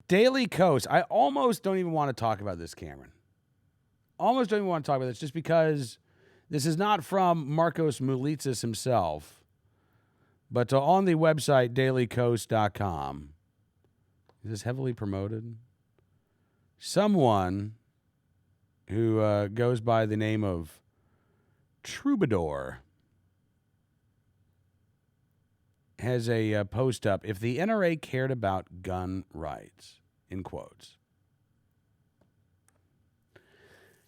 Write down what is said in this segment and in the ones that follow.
Daily Kos. I almost don't even want to talk about this, Cameron. Almost don't even want to talk about this just because this is not from Marcos Moulitsas himself, but on the website dailykos.com. Is this heavily promoted? Someone who goes by the name of Troubadour has a post up. If the NRA cared about gun rights, in quotes.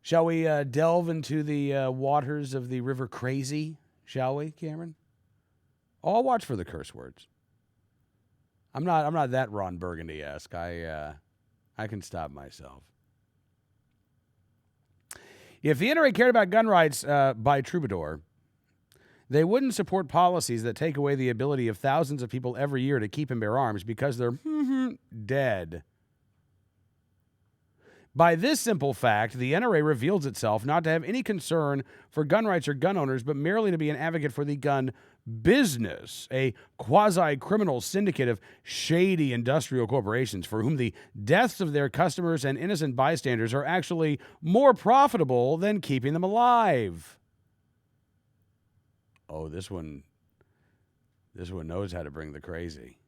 Shall we delve into the waters of the River Crazy, shall we, Cameron? I'll watch for the curse words. I'm not that Ron Burgundy-esque. I can stop myself. If the NRA cared about gun rights by Troubadour, they wouldn't support policies that take away the ability of thousands of people every year to keep and bear arms because they're dead. By this simple fact, the NRA reveals itself not to have any concern for gun rights or gun owners, but merely to be an advocate for the gun business, a quasi-criminal syndicate of shady industrial corporations for whom the deaths of their customers and innocent bystanders are actually more profitable than keeping them alive. Oh, this one knows how to bring the crazy.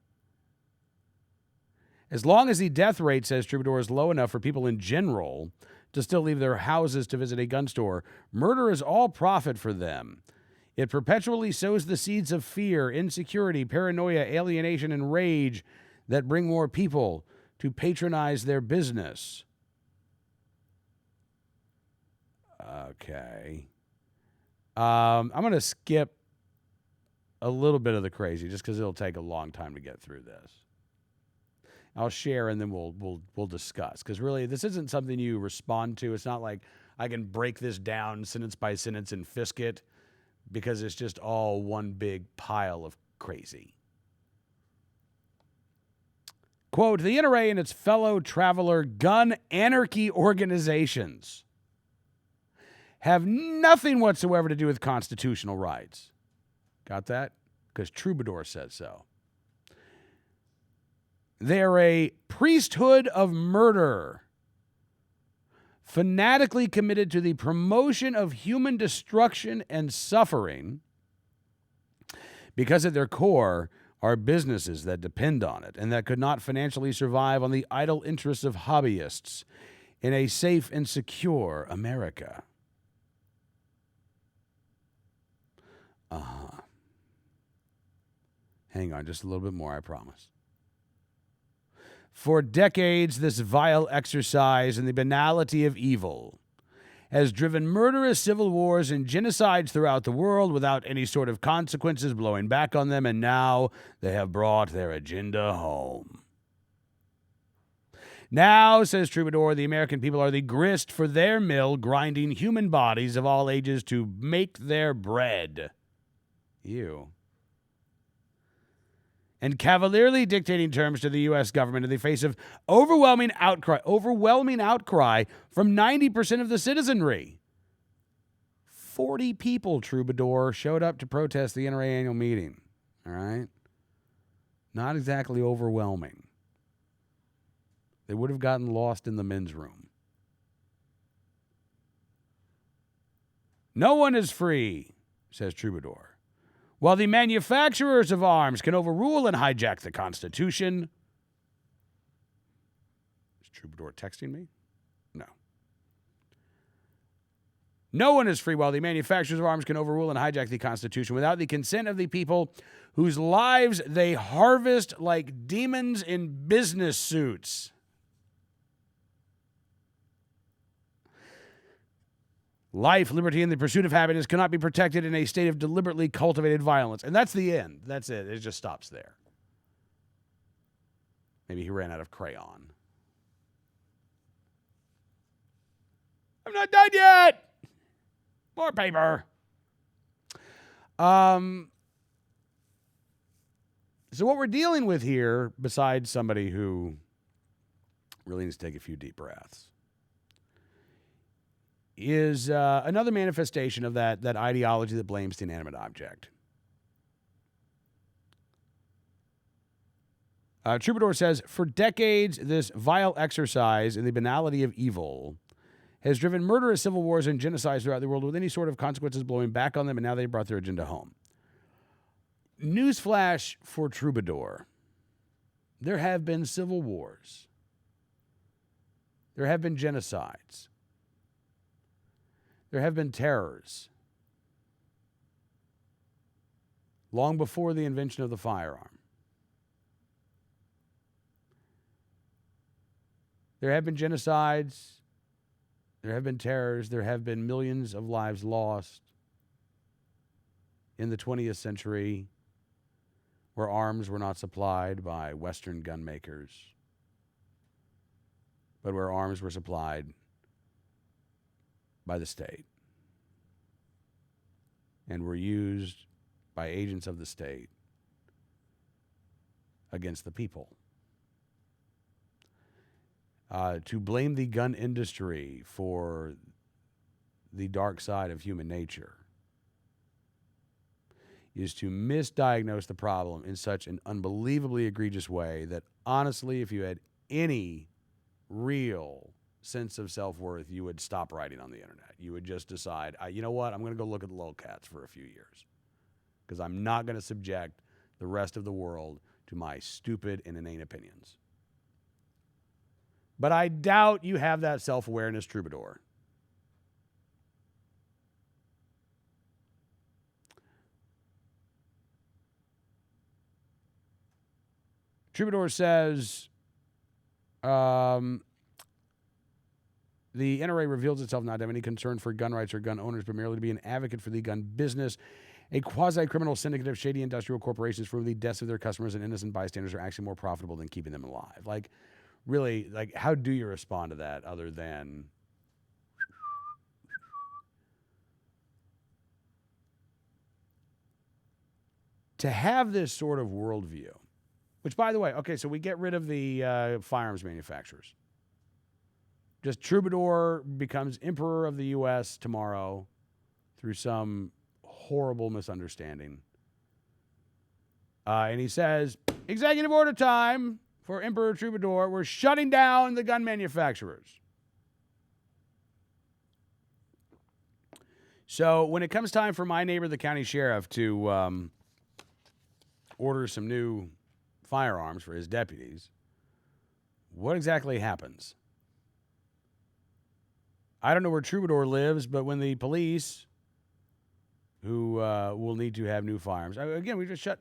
As long as the death rate, says Troubadour, is low enough for people in general to still leave their houses to visit a gun store, murder is all profit for them. It perpetually sows the seeds of fear, insecurity, paranoia, alienation, and rage that bring more people to patronize their business. Okay. I'm going to skip a little bit of the crazy just because it'll take a long time to get through this. I'll share and then we'll discuss, because really this isn't something you respond to. It's not like I can break this down sentence by sentence and fisk it, because it's just all one big pile of crazy. Quote, the NRA and its fellow traveler gun anarchy organizations have nothing whatsoever to do with constitutional rights. Got that? Because Troubadour says so. They're a priesthood of murder, fanatically committed to the promotion of human destruction and suffering, because at their core are businesses that depend on it and that could not financially survive on the idle interests of hobbyists in a safe and secure America. Hang on just a little bit more, I promise. For decades, this vile exercise in the banality of evil has driven murderous civil wars and genocides throughout the world without any sort of consequences blowing back on them, and now they have brought their agenda home. Now, says Troubadour, the American people are the grist for their mill, grinding human bodies of all ages to make their bread. Ew. And cavalierly dictating terms to the U.S. government in the face of overwhelming outcry from 90% of the citizenry. 40 people, Troubadour, showed up to protest the NRA annual meeting. All right? Not exactly overwhelming. They would have gotten lost in the men's room. No one is free, says Troubadour, while the manufacturers of arms can overrule and hijack the Constitution. Is Troubadour texting me? No. No one is free while the manufacturers of arms can overrule and hijack the Constitution without the consent of the people whose lives they harvest like demons in business suits. Life, liberty, and the pursuit of happiness cannot be protected in a state of deliberately cultivated violence. And that's the end. That's it. It just stops there. Maybe he ran out of crayon. I'm not done yet. More paper. So what we're dealing with here, besides somebody who really needs to take a few deep breaths, is another manifestation of that ideology that blames the inanimate object. Troubadour says, for decades, this vile exercise in the banality of evil has driven murderous civil wars and genocides throughout the world with any sort of consequences blowing back on them, and now they brought their agenda home. Newsflash for Troubadour. There have been civil wars. There have been genocides. There have been terrors. Long before the invention of the firearm. There have been genocides. There have been terrors. There have been millions of lives lost in the 20th century where arms were not supplied by Western gun makers, but where arms were supplied by the state and were used by agents of the state against the people. To blame the gun industry for the dark side of human nature is to misdiagnose the problem in such an unbelievably egregious way that, honestly, if you had any real sense of self-worth, you would stop writing on the internet. You would just decide, you know what, I'm going to go look at the lolcats for a few years because I'm not going to subject the rest of the world to my stupid and inane opinions. But I doubt you have that self-awareness, Troubadour. Troubadour says, the NRA reveals itself not to have any concern for gun rights or gun owners, but merely to be an advocate for the gun business, a quasi-criminal syndicate of shady industrial corporations for whom the deaths of their customers and innocent bystanders are actually more profitable than keeping them alive. Like, really, like, how do you respond to that other than to have this sort of worldview? Which, by the way, okay, so we get rid of the firearms manufacturers. Just Troubadour becomes emperor of the U.S. tomorrow through some horrible misunderstanding. And he says, executive order time for Emperor Troubadour. We're shutting down the gun manufacturers. So when it comes time for my neighbor, the county sheriff, to order some new firearms for his deputies, what exactly happens? I don't know where Troubadour lives, but when the police, who will need to have new firearms, again, we just shut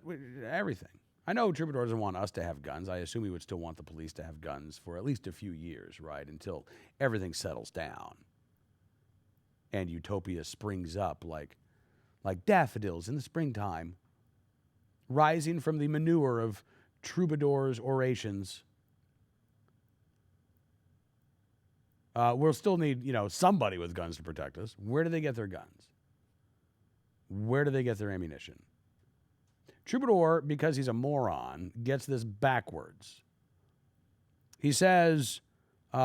everything. I know Troubadour doesn't want us to have guns. I assume he would still want the police to have guns for at least a few years, right, until everything settles down and utopia springs up like daffodils in the springtime, rising from the manure of Troubadour's orations. We'll still need, somebody with guns to protect us. Where do they get their guns? Where do they get their ammunition? Troubadour, because he's a moron, gets this backwards. He says, these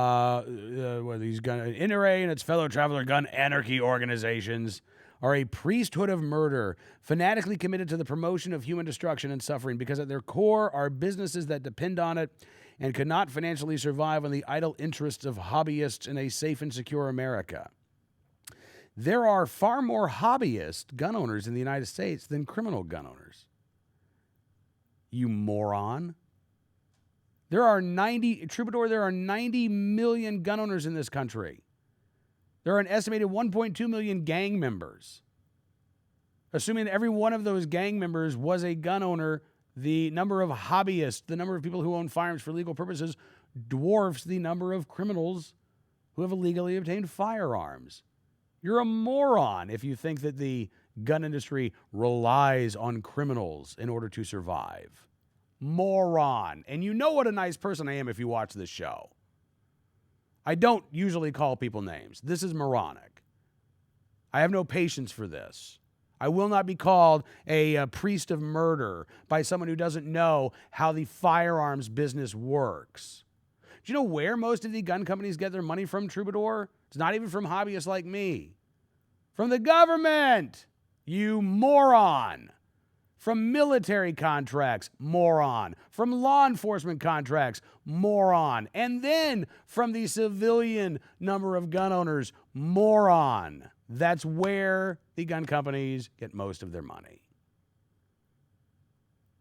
NRA and its fellow traveler gun anarchy organizations are a priesthood of murder, fanatically committed to the promotion of human destruction and suffering, because at their core are businesses that depend on it and could not financially survive on the idle interests of hobbyists in a safe and secure America. There are far more hobbyist gun owners in the United States than criminal gun owners. You moron. There are 90 million gun owners in this country. There are an estimated 1.2 million gang members. Assuming every one of those gang members was a gun owner, the number of hobbyists, the number of people who own firearms for legal purposes, dwarfs the number of criminals who have illegally obtained firearms. You're a moron if you think that the gun industry relies on criminals in order to survive. Moron. And you know what a nice person I am if you watch this show. I don't usually call people names. This is moronic. I have no patience for this. I will not be called a priest of murder by someone who doesn't know how the firearms business works. Do you know where most of the gun companies get their money from, Troubadour? It's not even from hobbyists like me. From the government, you moron. From military contracts, moron. From law enforcement contracts, moron. And then from the civilian number of gun owners, moron. That's where the gun companies get most of their money.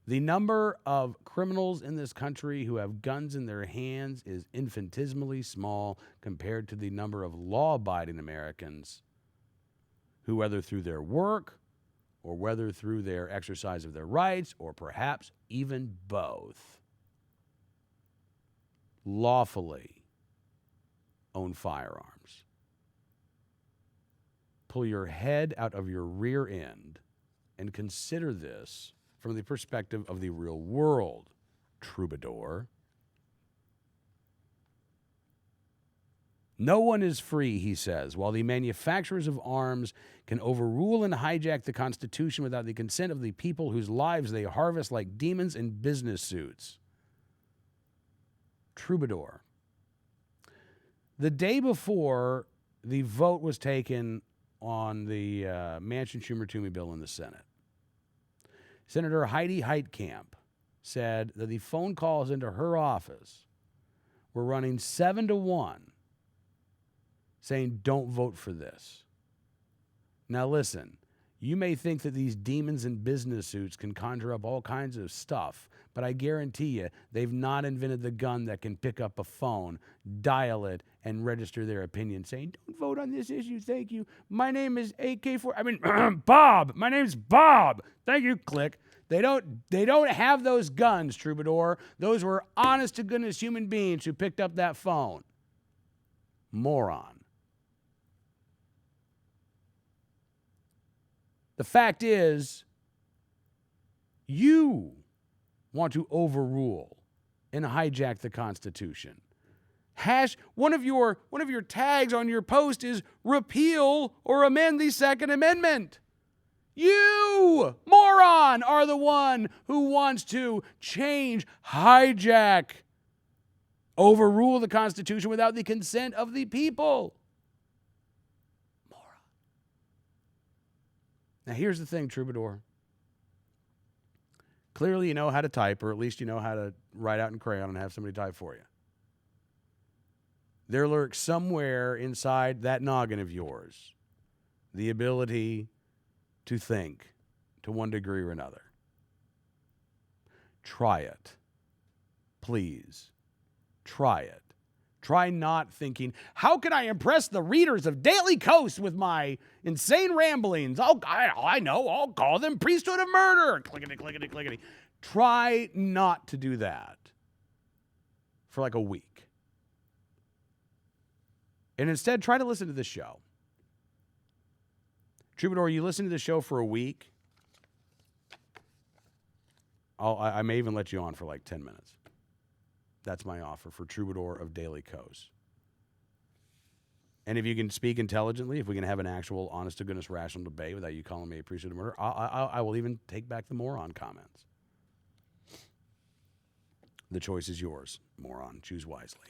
The number of criminals in this country who have guns in their hands is infinitesimally small compared to the number of law-abiding Americans who, whether through their work or whether through their exercise of their rights, or perhaps even both, lawfully own firearms. Pull your head out of your rear end and consider this from the perspective of the real world, troubadour. No one is free, he says, while the manufacturers of arms can overrule and hijack the Constitution without the consent of the people whose lives they harvest like demons in business suits. Troubadour. The day before the vote was taken on the Manchin-Schumer-Toomey bill in the Senate, Senator Heidi Heitkamp said that the phone calls into her office were running 7-1, saying, don't vote for this. Now listen, you may think that these demons in business suits can conjure up all kinds of stuff, but I guarantee you they've not invented the gun that can pick up a phone, dial it, and register their opinion saying, don't vote on this issue, thank you. My name is Bob. My name's Bob. Thank you, click. They don't have those guns, troubadour. Those were honest to goodness human beings who picked up that phone. Moron. The fact is, you want to overrule and hijack the Constitution. One of your tags on your post is repeal or amend the Second Amendment. You, moron, are the one who wants to change, hijack, overrule the Constitution without the consent of the people. Now, here's the thing, troubadour. Clearly, you know how to type, or at least you know how to write out in crayon and have somebody type for you. There lurks somewhere inside that noggin of yours the ability to think to one degree or another. Try it. Please. Try it. Try not thinking, how can I impress the readers of Daily Kos with my insane ramblings? I know, I'll call them priesthood of murder. Clickety, clickety, clickety. Try not to do that for like a week. And instead, try to listen to this show. Troubadour, you listen to this show for a week, I may even let you on for like 10 minutes. That's my offer for Troubadour of Daily Kos. And if you can speak intelligently, if we can have an actual honest-to-goodness rational debate without you calling me a priesthood of murder, I will even take back the moron comments. The choice is yours, moron. Choose wisely.